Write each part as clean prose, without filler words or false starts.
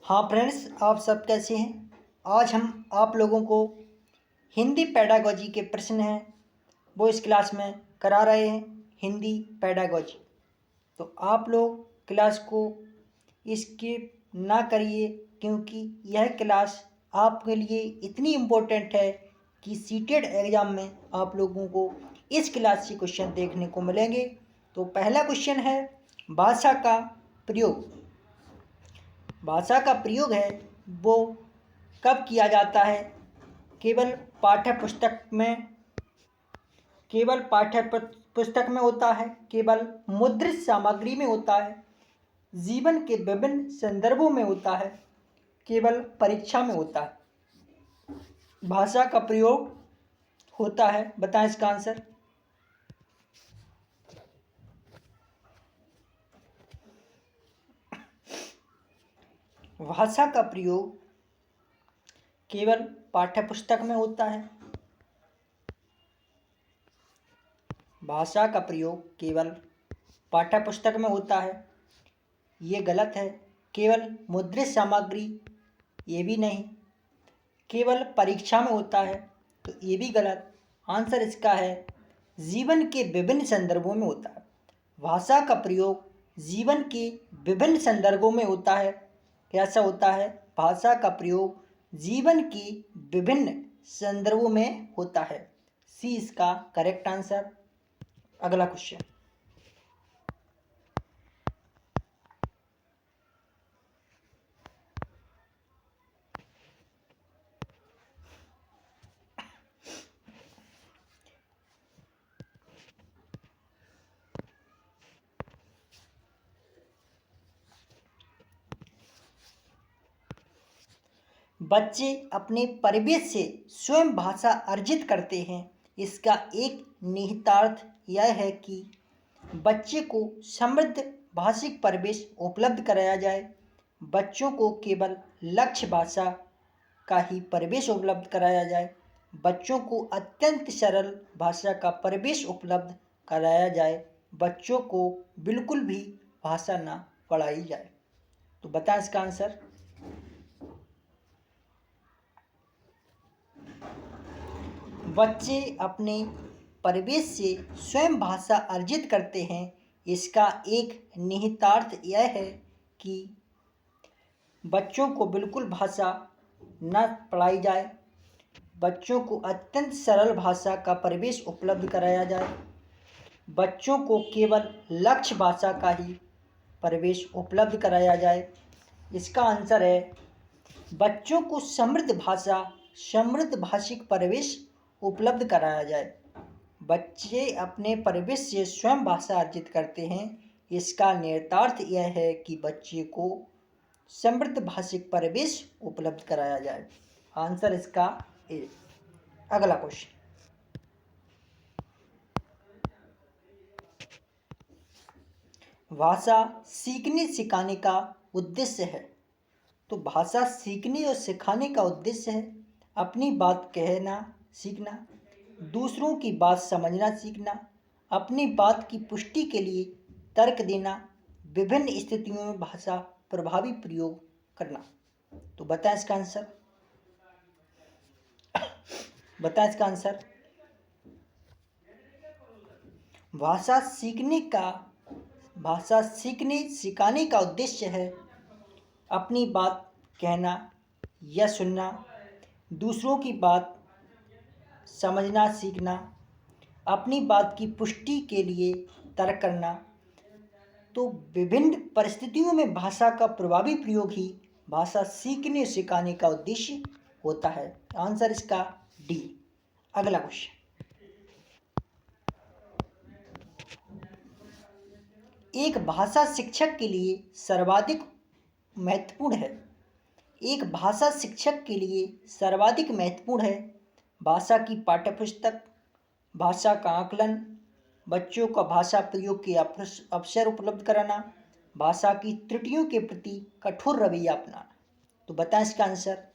हाँ फ्रेंड्स, आप सब कैसे हैं। आज हम आप लोगों को हिंदी पेडागोजी के प्रश्न हैं वो इस क्लास में करा रहे हैं। हिंदी पेडागोजी, तो आप लोग क्लास को स्किप ना करिए, क्योंकि यह क्लास आपके लिए इतनी इम्पोर्टेंट है कि सीटेड एग्ज़ाम में आप लोगों को इस क्लास से क्वेश्चन देखने को मिलेंगे। तो पहला क्वेश्चन है, भाषा का प्रयोग। भाषा का प्रयोग है वो कब किया जाता है? केवल पाठ्य पुस्तक में होता है, केवल मुद्रित सामग्री में होता है, जीवन के विभिन्न संदर्भों में होता है, केवल परीक्षा में होता है। भाषा का प्रयोग होता है, बताएं इसका आंसर। भाषा का प्रयोग केवल पाठ्य पुस्तक में होता है। भाषा का प्रयोग केवल पाठ्य पुस्तक में होता है, ये गलत है। केवल मुद्रित सामग्री, ये भी नहीं। केवल परीक्षा में होता है, तो ये भी गलत। आंसर इसका है जीवन के विभिन्न संदर्भों में होता है। भाषा का प्रयोग जीवन के विभिन्न संदर्भों में होता है। कैसा होता है? भाषा का प्रयोग जीवन के विभिन्न संदर्भों में होता है। सी इसका करेक्ट आंसर। अगला क्वेश्चन, बच्चे अपने परिवेश से स्वयं भाषा अर्जित करते हैं। इसका एक निहितार्थ यह है कि बच्चे को समृद्ध भाषिक परिवेश उपलब्ध कराया जाए। बच्चों को केवल लक्ष्य भाषा का ही परिवेश उपलब्ध कराया जाए। बच्चों को अत्यंत सरल भाषा का परिवेश उपलब्ध कराया जाए। बच्चों को बिल्कुल भी भाषा ना पढ़ाई जाए। तो बताएं इसका आंसर। बच्चे अपने परिवेश से स्वयं भाषा अर्जित करते हैं। इसका एक निहितार्थ यह है कि बच्चों को बिल्कुल भाषा न पढ़ाई जाए। बच्चों को अत्यंत सरल भाषा का परिवेश उपलब्ध कराया जाए। बच्चों को केवल लक्ष्य भाषा का ही परिवेश उपलब्ध कराया जाए। इसका आंसर है बच्चों को समृद्ध भाषिक परिवेश उपलब्ध कराया जाए। बच्चे अपने परिवेश से स्वयं भाषा अर्जित करते हैं। इसका निहितार्थ यह है कि बच्चे को समृद्ध भाषिक परिवेश उपलब्ध कराया जाए। आंसर इसका ए। अगला क्वेश्चन, भाषा सीखने सिखाने का उद्देश्य है। तो भाषा सीखने और सिखाने का उद्देश्य है अपनी बात कहना सीखना, दूसरों की बात समझना सीखना, अपनी बात की पुष्टि के लिए तर्क देना, विभिन्न स्थितियों में भाषा प्रभावी प्रयोग करना। तो बताएं इसका आंसर। बताएं इसका आंसर। भाषा सीखने सिखाने का उद्देश्य है अपनी बात कहना या सुनना, दूसरों की बात समझना सीखना, अपनी बात की पुष्टि के लिए तर्क करना। तो विभिन्न परिस्थितियों में भाषा का प्रभावी प्रयोग ही भाषा सीखने सिखाने का उद्देश्य होता है। आंसर इसका डी। अगला क्वेश्चन, एक भाषा शिक्षक के लिए सर्वाधिक महत्वपूर्ण है। एक भाषा शिक्षक के लिए सर्वाधिक महत्वपूर्ण है भाषा की पाठ्यपुस्तक, भाषा का आकलन, बच्चों का भाषा प्रयोग के अवसर उपलब्ध कराना, भाषा की त्रुटियों के प्रति कठोर रवैया अपनाना। तो बताएं इसका आंसर।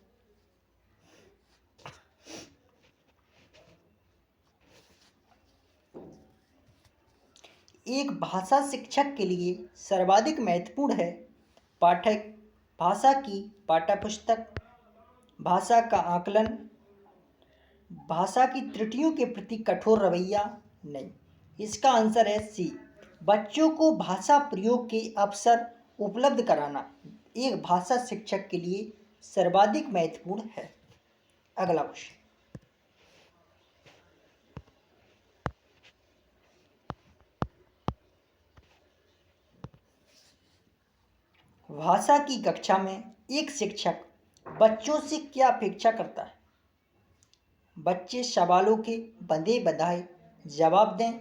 एक भाषा शिक्षक के लिए सर्वाधिक महत्वपूर्ण है भाषा की पाठ्यपुस्तक, भाषा का आकलन, भाषा की त्रुटियों के प्रति कठोर रवैया। नहीं, इसका आंसर है सी, बच्चों को भाषा प्रयोग के अवसर उपलब्ध कराना एक भाषा शिक्षक के लिए सर्वाधिक महत्वपूर्ण है। अगला क्वेश्चन, भाषा की कक्षा में एक शिक्षक बच्चों से क्या अपेक्षा करता है? बच्चे सवालों के बंधे बंधाए जवाब दें,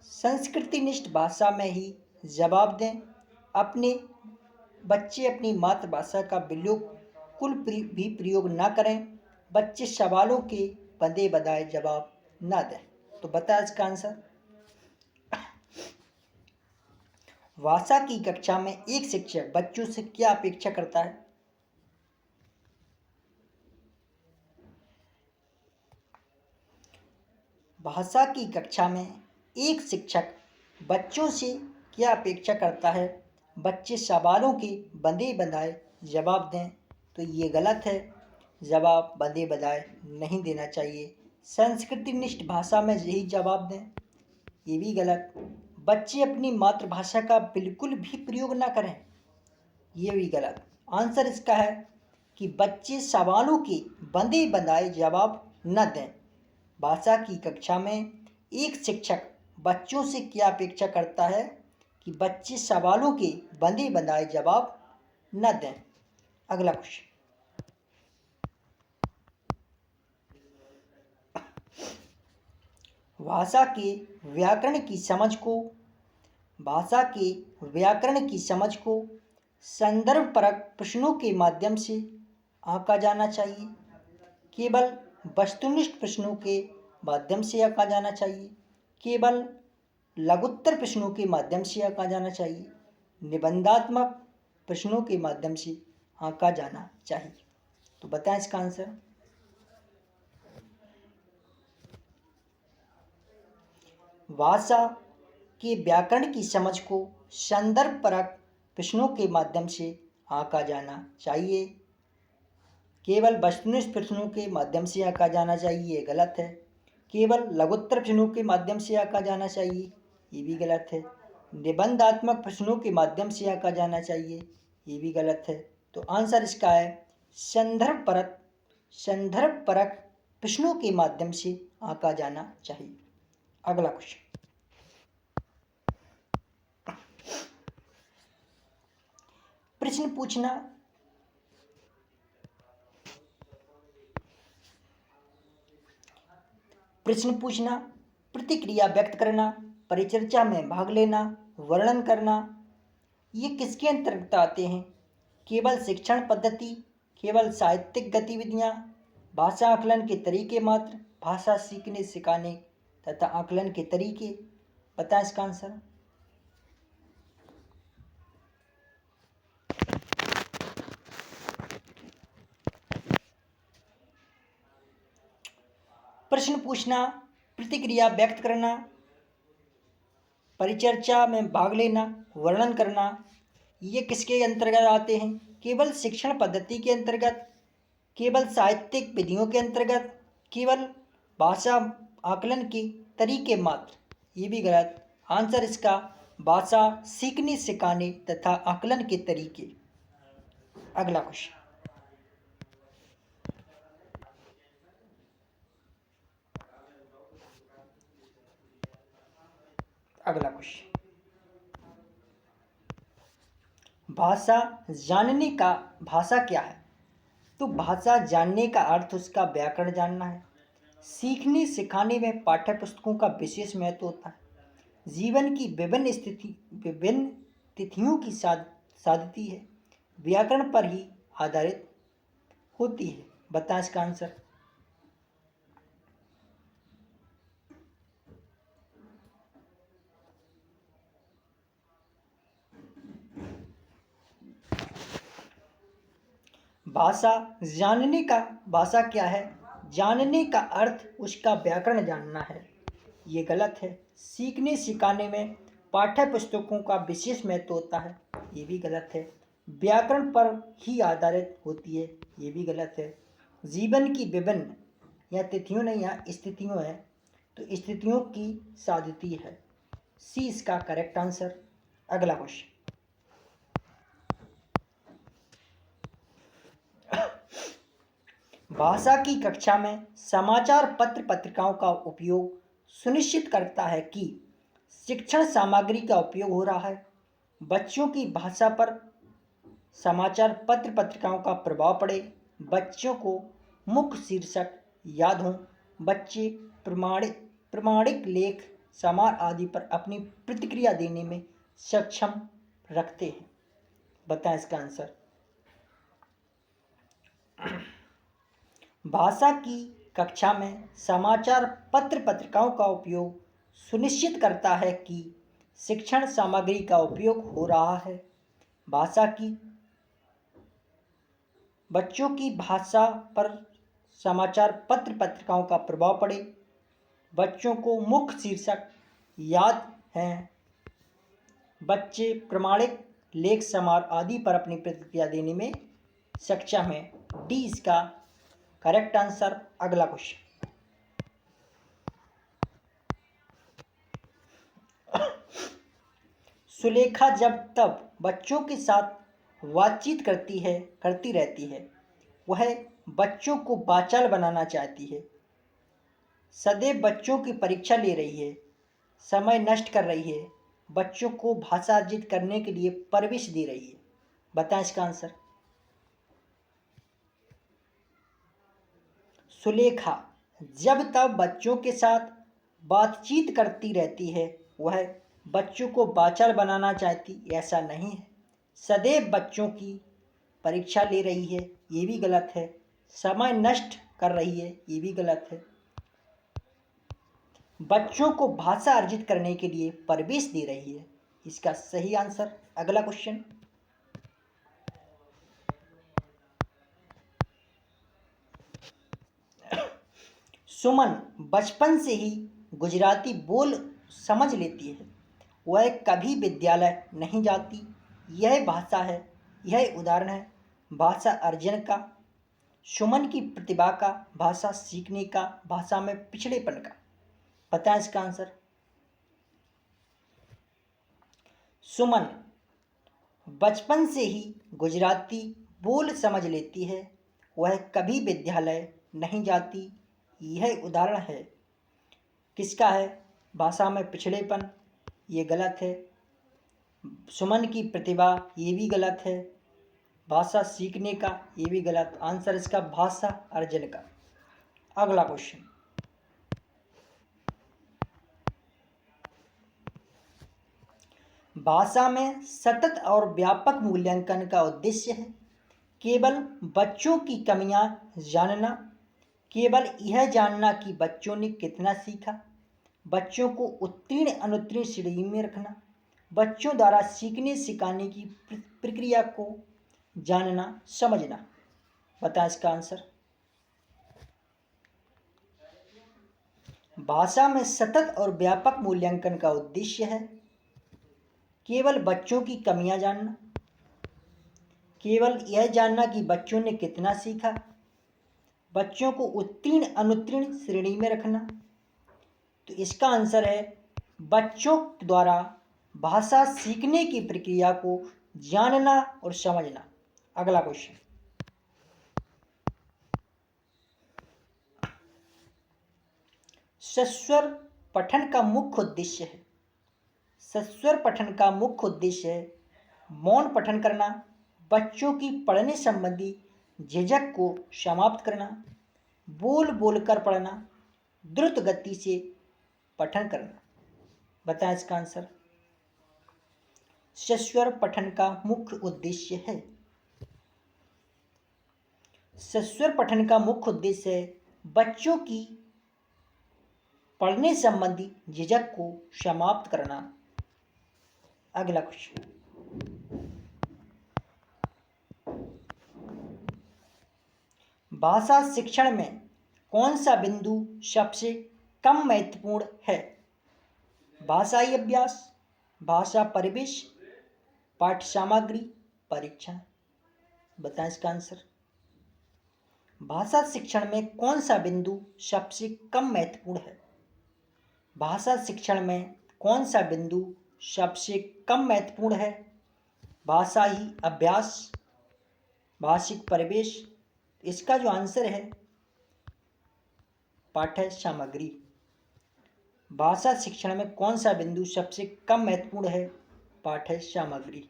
संस्कृतिनिष्ठ भाषा में ही जवाब दें, बच्चे अपनी मातृभाषा का बिल्कुल भी प्रयोग ना करें, बच्चे सवालों के बंधे बंधाए जवाब ना दें। तो बताएं इसका आंसर। भाषा की कक्षा में एक शिक्षक बच्चों से क्या अपेक्षा करता है? भाषा की कक्षा में एक शिक्षक बच्चों से क्या अपेक्षा करता है? बच्चे सवालों के बंधे बंधाए जवाब दें। तो ये गलत है, जवाब बंधे बंधाए नहीं देना चाहिए। संस्कृतिनिष्ठ भाषा में यही जवाब दें, ये भी गलत। बच्चे अपनी मातृभाषा का बिल्कुल भी प्रयोग ना करें, ये भी गलत। आंसर इसका है कि बच्चे सवालों के बंधे बंधाए जवाब न दें। भाषा की कक्षा में एक शिक्षक बच्चों से क्या अपेक्षा करता है कि बच्चे सवालों के बंधे बंधाए जवाब न दें। अगला क्वेश्चन, भाषा के व्याकरण की समझ को भाषा के व्याकरण की समझ को संदर्भपरक प्रश्नों के माध्यम से आंका जाना चाहिए, केवल वस्तुनिष्ठ प्रश्नों के माध्यम से आंका जाना चाहिए, केवल लघुत्तर प्रश्नों के माध्यम से आंका जाना चाहिए, निबंधात्मक प्रश्नों के माध्यम से आंका जाना चाहिए। तो बताएं इसका आंसर। भाषा के व्याकरण की समझ को संदर्भपरक प्रश्नों के माध्यम से आंका जाना चाहिए, केवल वस्तुनिष्ठ प्रश्नों के माध्यम से आंका जाना चाहिए, ये गलत है। केवल लघुत्तर प्रश्नों के माध्यम से आंका जाना चाहिए, ये भी गलत है। निबंधात्मक प्रश्नों के माध्यम से आंका जाना चाहिए, ये भी गलत है। तो आंसर इसका है संदर्भपरक प्रश्नों के माध्यम से आंका जाना चाहिए। अगला क्वेश्चन, प्रश्न पूछना, प्रतिक्रिया व्यक्त करना, परिचर्चा में भाग लेना, वर्णन करना, ये किसके अंतर्गत आते हैं? केवल शिक्षण पद्धति, केवल साहित्यिक गतिविधियाँ, भाषा आकलन के तरीके मात्र, भाषा सीखने सिखाने तथा आकलन के तरीके। बताएं इसका आंसर। प्रश्न पूछना, प्रतिक्रिया व्यक्त करना, परिचर्चा में भाग लेना, वर्णन करना, ये किसके अंतर्गत आते हैं? केवल शिक्षण पद्धति के अंतर्गत, केवल साहित्यिक विधियों के अंतर्गत, केवल भाषा आकलन के तरीके मात्र, ये भी गलत। आंसर इसका भाषा सीखने सिखाने तथा आकलन के तरीके। अगला क्वेश्चन, भाषा जानने का भाषा क्या है? तो भाषा जानने का अर्थ उसका व्याकरण जानना है। सीखने सिखाने में पाठ्य पुस्तकों का विशेष महत्व होता है। जीवन की विभिन्न तिथियों की साधती है, व्याकरण पर ही आधारित होती है। बताएं इसका आंसर। भाषा जानने का भाषा क्या है? जानने का अर्थ उसका व्याकरण जानना है, ये गलत है। सीखने सिखाने में पाठ्य पुस्तकों का विशेष महत्व होता है, ये भी गलत है। व्याकरण पर ही आधारित होती है, ये भी गलत है। जीवन की विभिन्न या तिथियों नहीं, यहाँ स्थितियों है, तो स्थितियों की सादती है। सी इसका करेक्ट आंसर। अगला क्वेश्चन, भाषा की कक्षा में समाचार पत्र पत्रिकाओं का उपयोग सुनिश्चित करता है कि शिक्षण सामग्री का उपयोग हो रहा है, बच्चों की भाषा पर समाचार पत्र पत्रिकाओं का प्रभाव पड़े, बच्चों को मुख्य शीर्षक याद हों, बच्चे प्रमाणिक लेख समार आदि पर अपनी प्रतिक्रिया देने में सक्षम रखते हैं। बताएं इसका आंसर। भाषा की कक्षा में समाचार पत्र पत्रिकाओं का उपयोग सुनिश्चित करता है कि शिक्षण सामग्री का उपयोग हो रहा है, भाषा की बच्चों की भाषा पर समाचार पत्र पत्रिकाओं का प्रभाव पड़े, बच्चों को मुख्य शीर्षक याद हैं, बच्चे प्रमाणिक लेख समार आदि पर अपनी प्रतिक्रिया देने में सक्षम है। डी इसका करेक्ट आंसर। अगला क्वेश्चन, सुलेखा जब तब बच्चों के साथ बातचीत करती रहती है, वह बच्चों को बाचाल बनाना चाहती है, सदैव बच्चों की परीक्षा ले रही है, समय नष्ट कर रही है, बच्चों को भाषा अर्जित करने के लिए परवरिश दे रही है। बताएं इसका आंसर। सुलेखा जब तब बच्चों के साथ बातचीत करती रहती है, वह बच्चों को बाचाल बनाना चाहती, ऐसा नहीं है। सदैव बच्चों की परीक्षा ले रही है, ये भी गलत है। समय नष्ट कर रही है, ये भी गलत है। बच्चों को भाषा अर्जित करने के लिए परवरिश दे रही है, इसका सही आंसर। अगला क्वेश्चन, सुमन बचपन से ही गुजराती बोल समझ लेती है, वह कभी विद्यालय नहीं जाती, यह भाषा है, यह उदाहरण है भाषा अर्जन का, सुमन की प्रतिभा का, भाषा सीखने का, भाषा में पिछड़ेपन का। बताएं इसका आंसर। सुमन बचपन से ही गुजराती बोल समझ लेती है, वह कभी विद्यालय नहीं जाती, यह उदाहरण है किसका है, भाषा में पिछड़ेपन, ये गलत है। सुमन की प्रतिभा, ये भी गलत है। भाषा सीखने का, ये भी गलत। आंसर इसका भाषा अर्जन का। अगला क्वेश्चन, भाषा में सतत और व्यापक मूल्यांकन का उद्देश्य है केवल बच्चों की कमियां जानना, केवल यह जानना कि बच्चों ने कितना सीखा, बच्चों को उत्तीर्ण अनुत्तीर्ण श्रेणी में रखना, बच्चों द्वारा सीखने सिखाने की प्रक्रिया को जानना समझना। बताएं इसका आंसर। भाषा में सतत और व्यापक मूल्यांकन का उद्देश्य है केवल बच्चों की कमियां जानना, केवल यह जानना कि बच्चों ने कितना सीखा, बच्चों को उत्तीर्ण अनुत्तीर्ण श्रेणी में रखना। तो इसका आंसर है बच्चों द्वारा भाषा सीखने की प्रक्रिया को जानना और समझना। अगला क्वेश्चन, सस्वर पठन का मुख्य उद्देश्य है, सस्वर पठन का मुख्य उद्देश्य है मौन पठन करना, बच्चों की पढ़ने संबंधी झिझक को समाप्त करना, बोल बोलकर पढ़ना, द्रुत गति से पठन करना। बताएं इसका आंसर। सस्वर पठन का मुख्य उद्देश्य है, सस्वर पठन का मुख्य उद्देश्य है बच्चों की पढ़ने संबंधी झिझक को समाप्त करना। अगला क्वेश्चन, भाषा शिक्षण में कौन सा बिंदु सबसे कम महत्वपूर्ण है, भाषाई अभ्यास, भाषा परिवेश, पाठ्य सामग्री, परीक्षण। बताएं इसका आंसर। भाषा शिक्षण में कौन सा बिंदु सबसे कम महत्वपूर्ण है? भाषा शिक्षण में कौन सा बिंदु सबसे कम महत्वपूर्ण है? भाषा ही अभ्यास, भाषिक परिवेश। इसका जो आंसर है पाठ्य सामग्री। भाषा शिक्षण में कौन सा बिंदु सबसे कम महत्वपूर्ण है? पाठ्य सामग्री।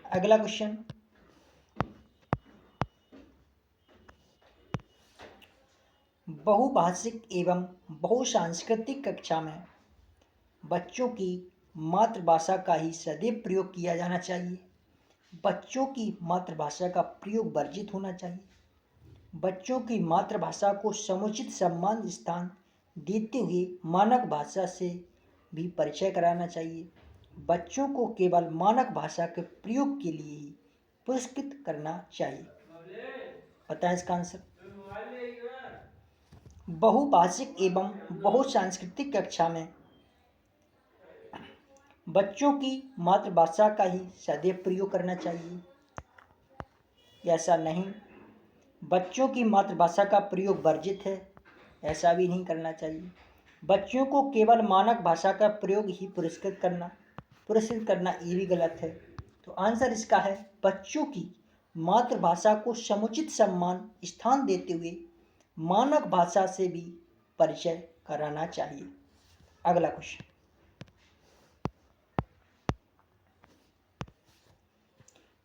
अगला क्वेश्चन, बहुभाषिक एवं बहुसांस्कृतिक कक्षा में बच्चों की मातृभाषा का ही सदैव प्रयोग किया जाना चाहिए। बच्चों की मातृभाषा का प्रयोग वर्जित होना चाहिए। बच्चों की मातृभाषा को समुचित सम्मान स्थान देते हुए मानक भाषा से भी परिचय कराना चाहिए। बच्चों को केवल मानक भाषा के प्रयोग के लिए ही पुरस्कृत करना चाहिए। बताएं इसका आंसर। बहुभाषिक एवं बहुसांस्कृतिक कक्षा में बच्चों की मातृभाषा का ही सदैव प्रयोग करना चाहिए। ऐसा नहीं, बच्चों की मातृभाषा का प्रयोग वर्जित है, ऐसा भी नहीं करना चाहिए। बच्चों को केवल मानक भाषा का प्रयोग ही पुरस्कृत करना ये भी गलत है। तो आंसर इसका है बच्चों की मातृभाषा को समुचित सम्मान स्थान देते हुए मानक भाषा से भी परिचय कराना चाहिए। अगला क्वेश्चन,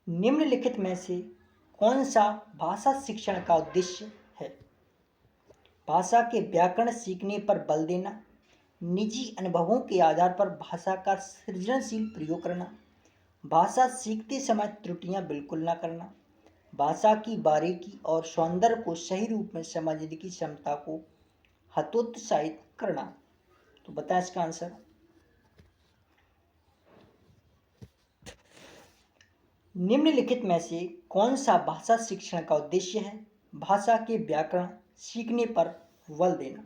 निम्नलिखित में से कौन सा भाषा शिक्षण का उद्देश्य है? भाषा के व्याकरण सीखने पर बल देना, निजी अनुभवों के आधार पर भाषा का सृजनशील प्रयोग करना, भाषा सीखते समय त्रुटियां बिल्कुल ना करना, भाषा की बारीकी और सौंदर्य को सही रूप में समझने की क्षमता को हतोत्साहित करना। तो बताएं इसका आंसर। निम्नलिखित में से कौन सा भाषा शिक्षण का उद्देश्य है? भाषा के व्याकरण सीखने पर बल देना,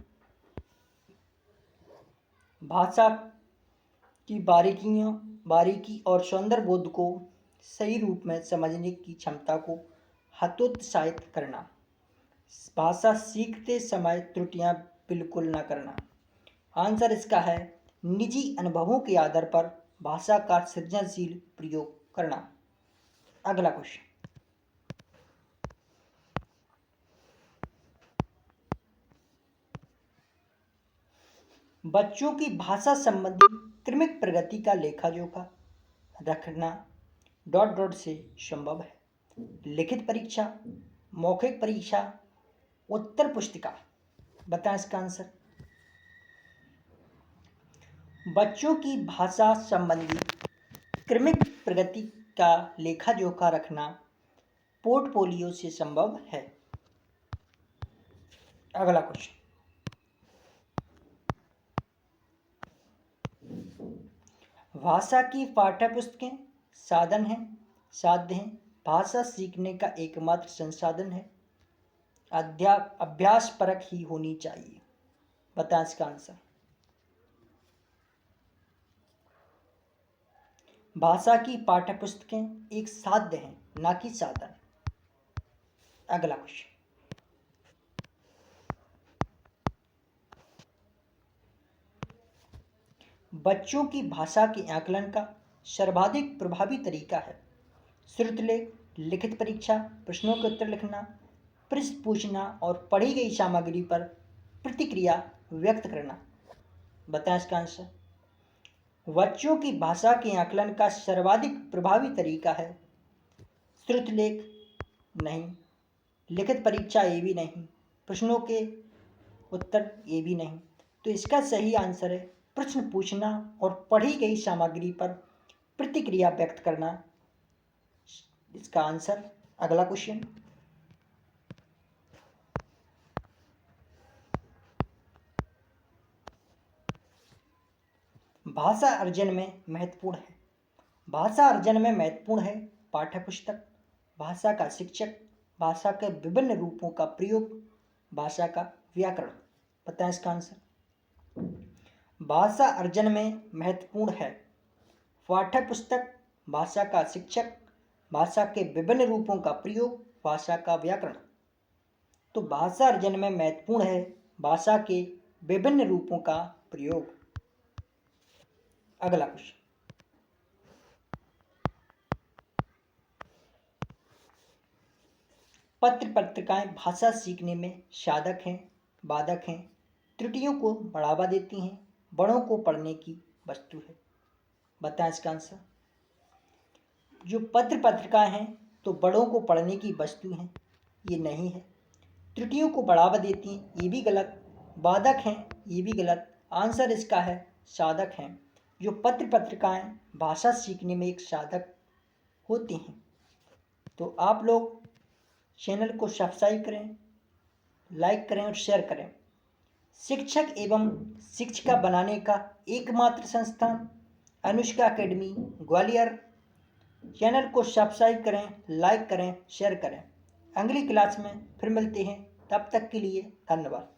भाषा की बारीकी और सौंदर्य बोध को सही रूप में समझने की क्षमता को हतोत्साहित करना, भाषा सीखते समय त्रुटियां बिल्कुल न करना। आंसर इसका है निजी अनुभवों के आधार पर भाषा का सृजनशील प्रयोग करना। अगला क्वेश्चन, बच्चों की भाषा संबंधी क्रमिक प्रगति का लेखा जोखा रखना ... से संभव है? लिखित परीक्षा, मौखिक परीक्षा, उत्तर पुस्तिका। बताएं इसका आंसर। बच्चों की भाषा संबंधी क्रमिक प्रगति का लेखा जोखा रखना पोर्टफोलियो से संभव है। अगला क्वेश्चन, भाषा की पाठ्यपुस्तकें साध्य हैं, भाषा सीखने का एकमात्र संसाधन है, अभ्यास परक ही होनी चाहिए। बताएं इसका आंसर। भाषा की पाठ्यपुस्तकें एक साध्य हैं, ना कि साधन। अगला क्वेश्चन, बच्चों की भाषा के आकलन का सर्वाधिक प्रभावी तरीका है? श्रुतलेख, लिखित परीक्षा, प्रश्नों के उत्तर लिखना, प्रश्न पूछना और पढ़ी गई सामग्री पर प्रतिक्रिया व्यक्त करना। बताएं इसका आंसर। बच्चों की भाषा के आकलन का सर्वाधिक प्रभावी तरीका है श्रुतलेख नहीं, लिखित परीक्षा ये भी नहीं, प्रश्नों के उत्तर ये भी नहीं। तो इसका सही आंसर है प्रश्न पूछना और पढ़ी गई सामग्री पर प्रतिक्रिया व्यक्त करना, इसका आंसर। अगला क्वेश्चन, भाषा अर्जन में महत्वपूर्ण है? भाषा अर्जन में महत्वपूर्ण है पाठ्यपुस्तक, भाषा का शिक्षक, भाषा के विभिन्न रूपों का प्रयोग, भाषा का व्याकरण। बताएं इसका आंसर। भाषा अर्जन में महत्वपूर्ण है पाठ्यपुस्तक, भाषा का शिक्षक, भाषा के विभिन्न रूपों का प्रयोग, भाषा का व्याकरण। तो भाषा अर्जन में महत्वपूर्ण है भाषा के विभिन्न रूपों का प्रयोग। अगला क्वेश्चन, पत्र पत्रिकाएं भाषा सीखने में साधक हैं, बाधक हैं, त्रुटियों को बढ़ावा देती हैं, बड़ों को पढ़ने की वस्तु है। बताएं इसका आंसर। जो पत्र पत्रिकाएं हैं तो बड़ों को पढ़ने की वस्तु हैं, ये नहीं है। त्रुटियों को बढ़ावा देती हैं, ये भी गलत। बाधक हैं, ये भी गलत। आंसर इसका है साधक हैं। जो पत्र पत्रिकाएं भाषा सीखने में एक साधक होती हैं। तो आप लोग चैनल को सब्सक्राइब करें, लाइक करें और शेयर करें। शिक्षक एवं शिक्षिका बनाने का एकमात्र संस्थान अनुष्का एकेडमी ग्वालियर। चैनल को सब्सक्राइब करें, लाइक करें, शेयर करें। अगली क्लास में फिर मिलते हैं, तब तक के लिए धन्यवाद।